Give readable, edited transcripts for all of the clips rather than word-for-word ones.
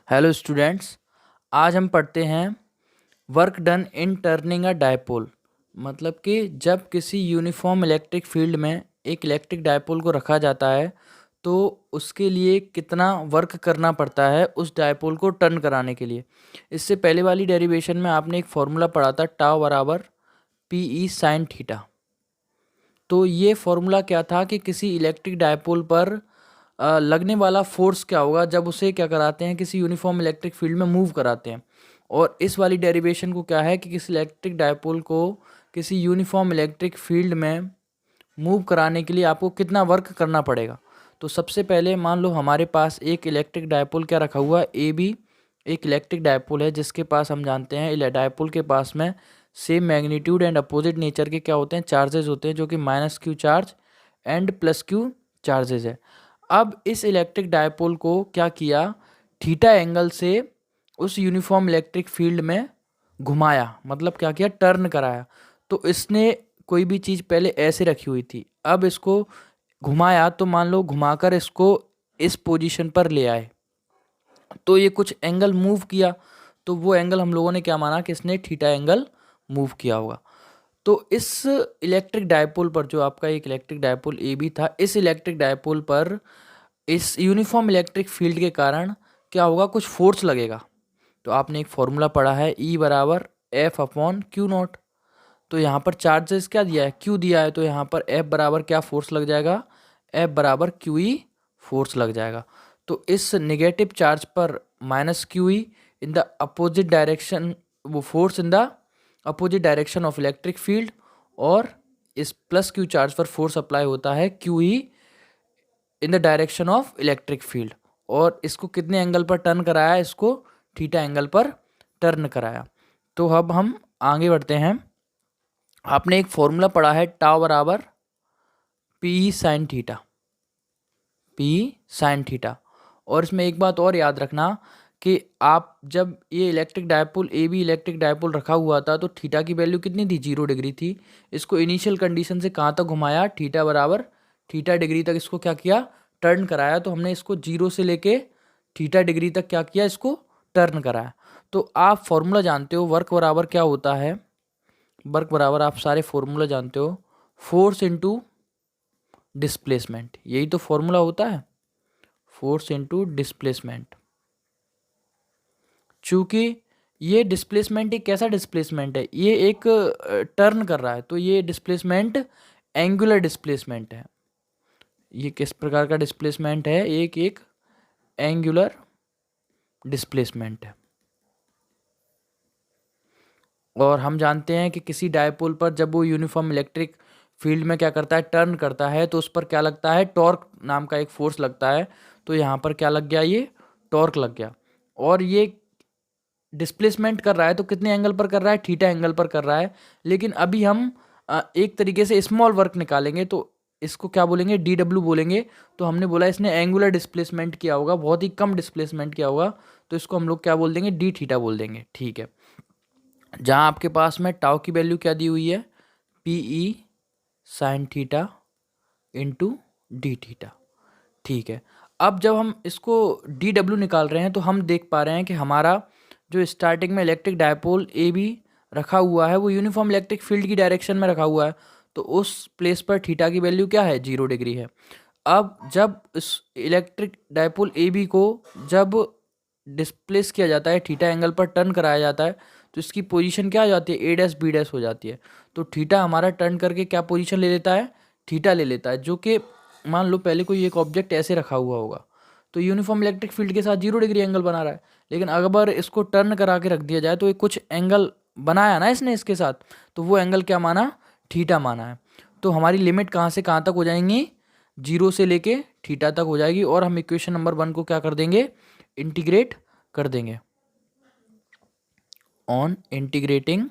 Hello students. आज हम पढ़ते हैं work done in turning a dipole. मतलब कि जब किसी यूनिफॉर्म इलेक्ट्रिक फील्ड में एक इलेक्ट्रिक डायपोल को रखा जाता है तो उसके लिए कितना वर्क करना पड़ता है उस डायपोल को टर्न कराने के लिए। इससे पहले वाली डेरिवेशन में आपने एक फॉर्मूला पढ़ा था, टाउ बराबर पी ई साइन थीटा। तो ये फॉर्मूला क्या था कि किसी इलेक्ट्रिक डायपोल पर लगने वाला फोर्स क्या होगा जब उसे क्या कराते हैं, किसी यूनिफॉर्म इलेक्ट्रिक फील्ड में मूव कराते हैं। और इस वाली डेरिवेशन को क्या है कि किसी इलेक्ट्रिक डायपोल को किसी यूनिफॉर्म इलेक्ट्रिक फील्ड में मूव कराने के लिए आपको कितना वर्क करना पड़ेगा। तो सबसे पहले मान लो हमारे पास एक इलेक्ट्रिक डायपोल क्या रखा हुआ है, ए बी एक इलेक्ट्रिक डायपोल है जिसके पास हम जानते हैं डायपोल के पास में same magnitude and opposite nature के क्या होते हैं, चार्जेस होते हैं, जो कि minus Q charge and plus Q charges है। अब इस इलेक्ट्रिक डायपोल को क्या किया, थीटा एंगल से उस यूनिफॉर्म इलेक्ट्रिक फील्ड में घुमाया, मतलब क्या किया, टर्न कराया। तो इसने कोई भी चीज़ पहले ऐसे रखी हुई थी, अब इसको घुमाया तो मान लो घुमाकर इसको इस पोजीशन पर ले आए तो ये कुछ एंगल मूव किया। तो वो एंगल हम लोगों ने क्या माना कि इसने थीटा एंगल मूव किया होगा। तो इस इलेक्ट्रिक डायपोल पर, जो आपका एक इलेक्ट्रिक डायपोल ए बी था, इस इलेक्ट्रिक डायपोल पर इस यूनिफॉर्म इलेक्ट्रिक फील्ड के कारण क्या होगा, कुछ फोर्स लगेगा। तो आपने एक फॉर्मूला पढ़ा है, ई बराबर एफ अपॉन क्यू नॉट। तो यहाँ पर चार्जेस क्या दिया है, क्यू दिया है, तो यहाँ पर एफ बराबर क्या फोर्स लग जाएगा, एफ बराबर क्यू ई फोर्स लग जाएगा। तो इस नेगेटिव चार्ज पर minus Q E in the opposite direction, वो force in the opposite direction of electric field, और इस प्लस क्यू चार्ज पर फोर्स अप्लाई होता है Q E in the direction of electric field. और इसको कितने एंगल पर टर्न कराया, इसको थीटा एंगल पर टर्न कराया। तो अब हम आगे बढ़ते हैं। आपने एक फॉर्मूला पढ़ा है, टाउ बराबर P sine theta, P sine theta. और इसमें एक बात और याद रखना कि आप जब ये electric dipole A B electric dipole रखा हुआ था तो थीटा की वैल्यू कितनी थी, 0 डिग्री थी। इसको इनिशियल कंडीशन से कहाँ तक घुमाया, थीटा बराबर थीटा डिग्री तक इसको क्या किया, टर्न कराया। तो हमने इसको 0 से लेके थीटा डिग्री तक क्या किया, इसको टर्न कराया। तो आप फॉर्मूला जानते हो, वर्क बराबर क्या होता है, वर्क बराबर आप सारे फॉर्मूला जानते हो, फोर्स इनटू डिस्प्लेसमेंट। यही तो फॉर्मूला होता है, फोर्स इनटू डिस्प्लेसमेंट। चूंकि ये डिस्प्लेसमेंट एक कैसा डिस्प्लेसमेंट है, ये एक टर्न कर रहा है, तो ये डिस्प्लेसमेंट एंगुलर डिस्प्लेसमेंट है। ये किस प्रकार का डिस्प्लेसमेंट है, एक एंगुलर डिस्प्लेसमेंट है। और हम जानते हैं कि किसी डायपोल पर जब वो यूनिफॉर्म इलेक्ट्रिक फील्ड में क्या करता है, टर्न करता है, तो उस पर क्या लगता है, टॉर्क नाम का एक फोर्स लगता है। तो यहाँ पर क्या लग गया, ये टॉर्क लग गया। और ये डिस्प्लेसमेंट कर रहा है तो कितने एंगल पर कर रहा है, थीटा एंगल पर कर रहा है। लेकिन अभी हम एक तरीके से स्मॉल वर्क निकालेंगे तो इसको क्या बोलेंगे, डी डब्ल्यू बोलेंगे। तो हमने बोला इसने एंगुलर डिस्प्लेसमेंट किया होगा, बहुत ही कम डिस्प्लेसमेंट किया होगा, तो इसको हम लोग क्या बोल देंगे, डी थीटा बोल देंगे। ठीक है। जहाँ आपके पास में टाउ की वैल्यू क्या दी हुई है, पी ई sine theta into D theta. ठीक है। अब जब हम इसको डी डब्ल्यू निकाल रहे हैं तो हम देख पा रहे हैं कि हमारा जो स्टार्टिंग में इलेक्ट्रिक डायपोल ए बी रखा हुआ है वो यूनिफॉर्म इलेक्ट्रिक फील्ड की डायरेक्शन में रखा हुआ है। तो उस प्लेस पर थीटा की वैल्यू क्या है, 0 डिग्री है। अब जब इस इलेक्ट्रिक डायपोल ए बी को जब डिस्प्लेस किया जाता है, थीटा एंगल पर टर्न कराया जाता है, तो इसकी पोजीशन क्या आ जाती है, ए डैश बी डैश हो जाती है। तो थीटा हमारा टर्न करके क्या पोजीशन ले लेता है, थीटा ले लेता है। जो कि मान लो पहले कोई एक ऑब्जेक्ट ऐसे रखा हुआ होगा तो यूनिफॉर्म इलेक्ट्रिक फील्ड के साथ 0 डिग्री एंगल बना रहा है। लेकिन अगर इसको टर्न करा के रख दिया जाए तो ये कुछ एंगल बनाया ना इसने इसके साथ, तो वो एंगल क्या माना, थीटा माना है। तो हमारी लिमिट कहाँ से कहाँ तक हो जाएंगी, 0 से लेके थीटा तक हो जाएगी। और हम इक्वेशन नंबर 1 को क्या कर देंगे, इंटीग्रेट कर देंगे। ऑन इंटीग्रेटिंग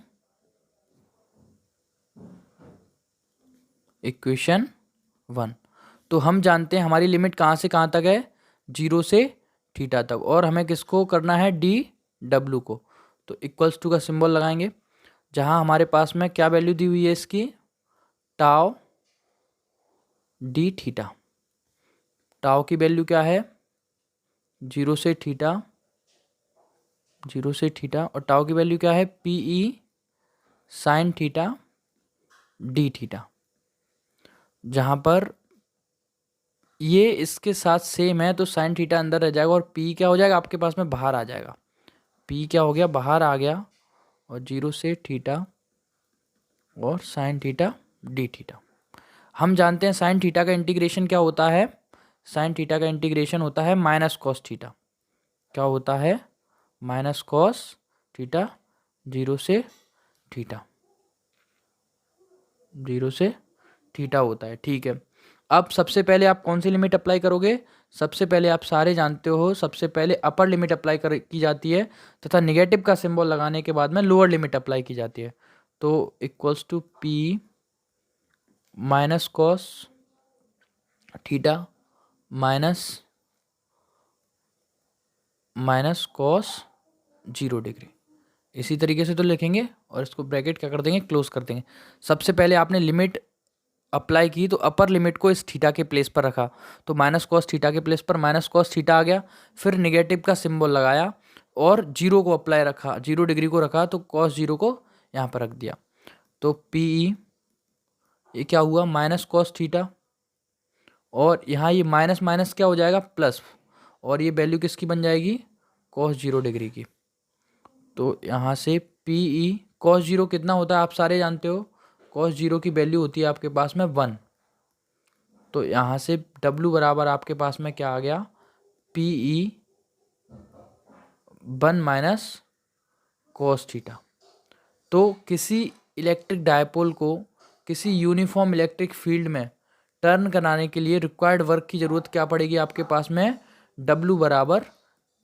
इक्वेशन 1, तो हम जानते हैं हमारी लिमिट कहाँ से कहाँ तक है, 0 से थीटा तक। और हमें किसको करना है, डी डब्ल्यू को। तो इक्वल्स टू का सिंबल लगाएंगे, जहाँ हमारे पास में क्या वैल्यू दी हुई है इसकी, टाव डी थीटा। टाव की वैल्यू क्या है, 0 से थीटा 0 से थीटा, और टाउ की वैल्यू क्या है, पी ई साइन थीटा डी थीटा, जहाँ पर ये इसके साथ सेम है तो साइन थीटा अंदर रह जाएगा और पी क्या हो जाएगा आपके पास में, बाहर आ जाएगा। पी क्या हो गया, बाहर आ गया, और 0 से थीटा और साइन थीटा डी थीटा। हम जानते हैं साइन थीटा का इंटीग्रेशन क्या होता है, साइन थीटा का इंटीग्रेशन होता है माइनस कॉस थीटा। क्या होता है, माइनस कॉस थीटा 0 से थीटा, 0 से थीटा होता है। ठीक है, अब सबसे पहले आप कौन सी लिमिट अप्लाई करोगे, सबसे पहले आप सारे जानते हो, सबसे पहले अपर लिमिट अप्लाई की जाती है तथा निगेटिव का सिंबल लगाने के बाद में लोअर लिमिट अप्लाई की जाती है। तो equals to P minus cos theta minus cos 0 degree, इसी तरीके से तो लिखेंगे और इसको ब्रैकेट क्या कर देंगे, क्लोज कर देंगे। सबसे पहले आपने लिमिट अप्लाई की तो अपर लिमिट को इस थीटा के प्लेस पर रखा, तो माइनस कॉस थीटा के प्लेस पर माइनस कॉस थीटा आ गया। फिर निगेटिव का सिंबल लगाया और 0 को अप्लाई रखा, 0 डिग्री को रखा, तो कॉस 0 को यहाँ पर रख दिया। तो पी ये क्या हुआ, माइनस कॉस थीटा, और यहाँ ये माइनस माइनस क्या हो जाएगा, प्लस, और ये वैल्यू किसकी बन जाएगी, कॉस 0 डिग्री की। तो यहाँ से पी ई कॉस 0 कितना होता है आप सारे जानते हो, कॉस 0 की वैल्यू होती है आपके पास में 1। तो यहाँ से W बराबर आपके पास में क्या आ गया, P E 1 minus cos theta. तो किसी इलेक्ट्रिक डायपोल को किसी यूनिफॉर्म इलेक्ट्रिक फील्ड में टर्न कराने के लिए रिक्वायर्ड वर्क की ज़रूरत क्या पड़ेगी आपके पास में, W बराबर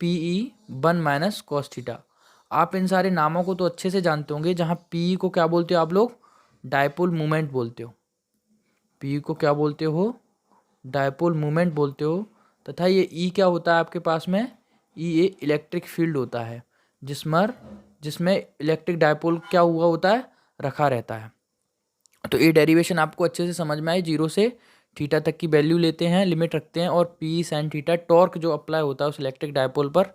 P E 1 minus cos theta. आप इन सारे नामों को तो अच्छे से जानते होंगे, जहाँ पी को क्या बोलते हो आप लोग, डायपोल मूवमेंट बोलते हो, पी को क्या बोलते हो, डायपोल मूवमेंट बोलते हो। तथा ये ई क्या होता है आपके पास में, ई ये इलेक्ट्रिक फील्ड होता है जिसमें इलेक्ट्रिक डायपोल क्या हुआ होता है, रखा रहता है। तो ये डेरिवेशन आपको अच्छे से समझ में आए, 0 से थीटा तक की वैल्यू लेते हैं, लिमिट रखते हैं, और पी साइन थीटा टॉर्क जो अप्लाई होता है उस इलेक्ट्रिक डायपोल पर,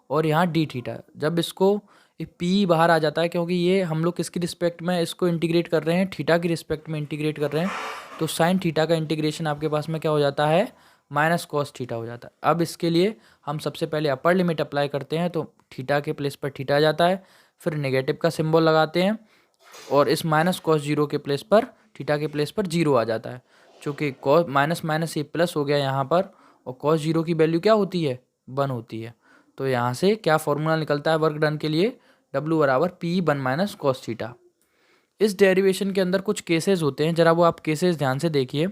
और यहाँ डी थीटा। जब इसको पी बाहर आ जाता है, क्योंकि ये हम लोग किसकी रिस्पेक्ट में इसको इंटीग्रेट कर रहे हैं, थीटा की रिस्पेक्ट में इंटीग्रेट कर रहे हैं, तो साइन थीटा का इंटीग्रेशन आपके पास में क्या हो जाता है, माइनस कॉस थीटा हो जाता है। अब इसके लिए हम सबसे पहले अपर लिमिट अप्लाई करते हैं, तो थीटा के प्लेस पर थीटा आ जाता है, फिर नेगेटिव का सिंबल लगाते हैं, और इस माइनस कॉस 0 के प्लेस पर, थीटा के प्लेस पर 0 आ जाता है, चूँकि कॉस माइनस माइनस ये प्लस हो गया यहाँ पर, और कॉस 0 की वैल्यू क्या होती है, 1 होती है। तो यहाँ से क्या फॉर्मूला निकलता है वर्क डन के लिए, W बराबर पी 1 माइनस कॉस थीटा। इस डेरिवेशन के अंदर कुछ केसेस होते हैं, जरा वो आप केसेस ध्यान से देखिए।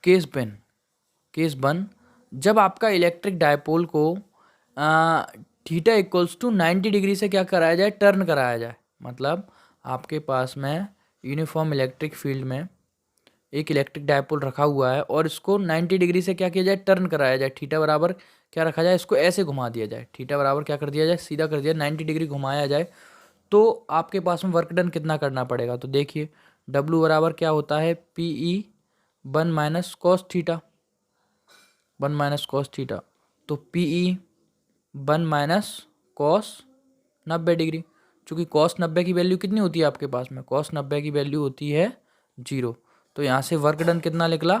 केस 1, जब आपका इलेक्ट्रिक डायपोल को थीटा इक्वल्स टू 90 डिग्री से क्या कराया जाए, टर्न कराया जाए। मतलब आपके पास में यूनिफॉर्म इलेक्ट्रिक फील्ड में एक इलेक्ट्रिक डायपोल रखा हुआ है और इसको 90 डिग्री से क्या किया जाए, टर्न कराया जाए। थीटा बराबर क्या रखा जाए, इसको ऐसे घुमा दिया जाए, थीटा बराबर क्या कर दिया जाए, सीधा कर दिया, 90 डिग्री घुमाया जाए। तो आपके पास में वर्क डन कितना करना पड़ेगा, तो देखिए W बराबर क्या होता है, P E 1 minus cos theta, 1 minus cos theta. तो P E 1 minus cos 90 degree, चूँकि कॉस 90 की वैल्यू कितनी होती है आपके पास में, कॉस 90 की वैल्यू होती है 0। तो यहाँ से वर्क डन कितना निकला,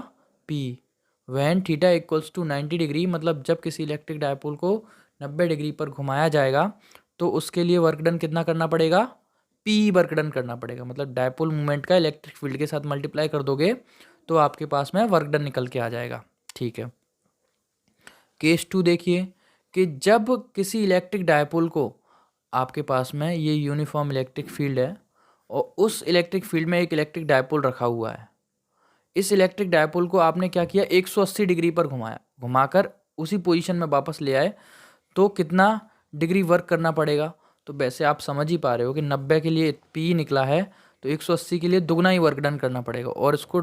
P one theta equals to 90 degree, मतलब जब किसी इलेक्ट्रिक डायपोल को 90 डिग्री पर घुमाया जाएगा तो उसके लिए वर्क डन कितना करना पड़ेगा, पी वर्क डन करना पड़ेगा। मतलब डायपोल मूवमेंट का इलेक्ट्रिक फील्ड के साथ मल्टीप्लाई कर दोगे तो आपके पास में वर्क डन निकल के आ जाएगा। ठीक है, केस 2 देखिए कि जब किसी इलेक्ट्रिक डायपोल को, आपके पास में ये यूनिफॉर्म इलेक्ट्रिक फील्ड है और उस इलेक्ट्रिक फील्ड में एक इलेक्ट्रिक डायपोल रखा हुआ है। इस इलेक्ट्रिक डायपोल को आपने क्या किया, 180 डिग्री पर घुमाया, घुमाकर उसी पोजीशन में वापस ले आए, तो कितना डिग्री वर्क करना पड़ेगा। तो वैसे आप समझ ही पा रहे हो कि 90 के लिए पी निकला है तो 180 के लिए दुगना ही वर्क डन करना पड़ेगा। और इसको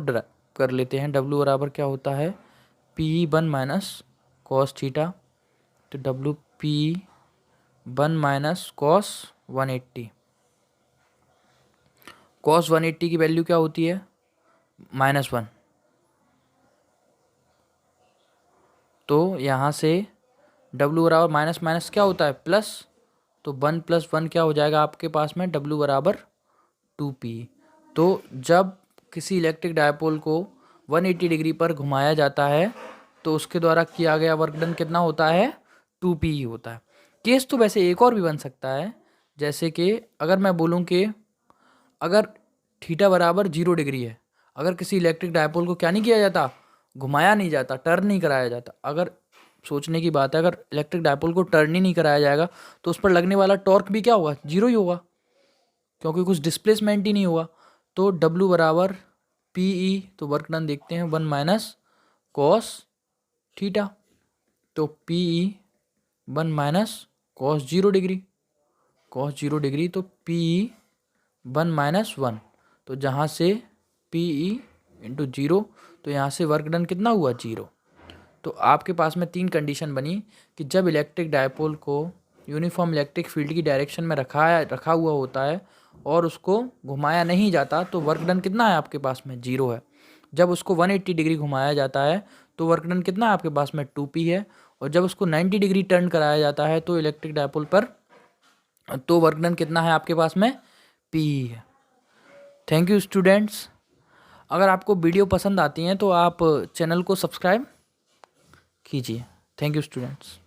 कर लेते हैं, W बराबर क्या होता है, पी 1 माइनस कॉस थीटा, तो W P 1 minus cos 180। Cos 180 की वैल्यू क्या होती है, -1। तो यहाँ से W बराबर माइनस माइनस क्या होता है प्लस, तो 1 + 1 क्या हो जाएगा आपके पास में W बराबर 2p। तो जब किसी इलेक्ट्रिक डायपोल को 180 डिग्री पर घुमाया जाता है तो उसके द्वारा किया गया वर्क डन कितना होता है 2p ही होता है। केस तो वैसे एक और भी बन सकता है, जैसे कि अगर मैं बोलूँ कि अगर थीटा बराबर 0 डिग्री है, अगर किसी इलेक्ट्रिक डायपोल को क्या नहीं किया जाता, घुमाया नहीं जाता, टर्न नहीं कराया जाता। अगर सोचने की बात है, अगर इलेक्ट्रिक डायपोल को टर्न ही नहीं कराया जाएगा तो उस पर लगने वाला टॉर्क भी क्या होगा, 0 ही होगा, क्योंकि कुछ डिस्प्लेसमेंट ही नहीं हुआ। तो W बराबर पी ई, तो वर्क डन देखते हैं 1 माइनस कॉस थीटा, तो P E 1 minus cos 0 degree, cos 0 degree, तो पी ई 1 माइनस 1, तो जहाँ से पी ई इंटू 0, तो यहाँ से वर्क डन कितना हुआ 0। तो आपके पास में 3 कंडीशन बनी कि जब इलेक्ट्रिक डायपोल को यूनिफॉर्म इलेक्ट्रिक फील्ड की डायरेक्शन में रखा हुआ होता है और उसको घुमाया नहीं जाता तो वर्क डन कितना है आपके पास में 0 है। जब उसको 180 डिग्री घुमाया जाता है तो वर्क डन कितना है आपके पास में 2p है। और जब उसको 90 डिग्री टर्न कराया जाता है तो इलेक्ट्रिक डायपोल पर, तो वर्क डन कितना है आपके पास में p है। Thank you students. अगर आपको वीडियो पसंद आती हैं तो आप चैनल को सब्सक्राइब कीजिए। Thank you students.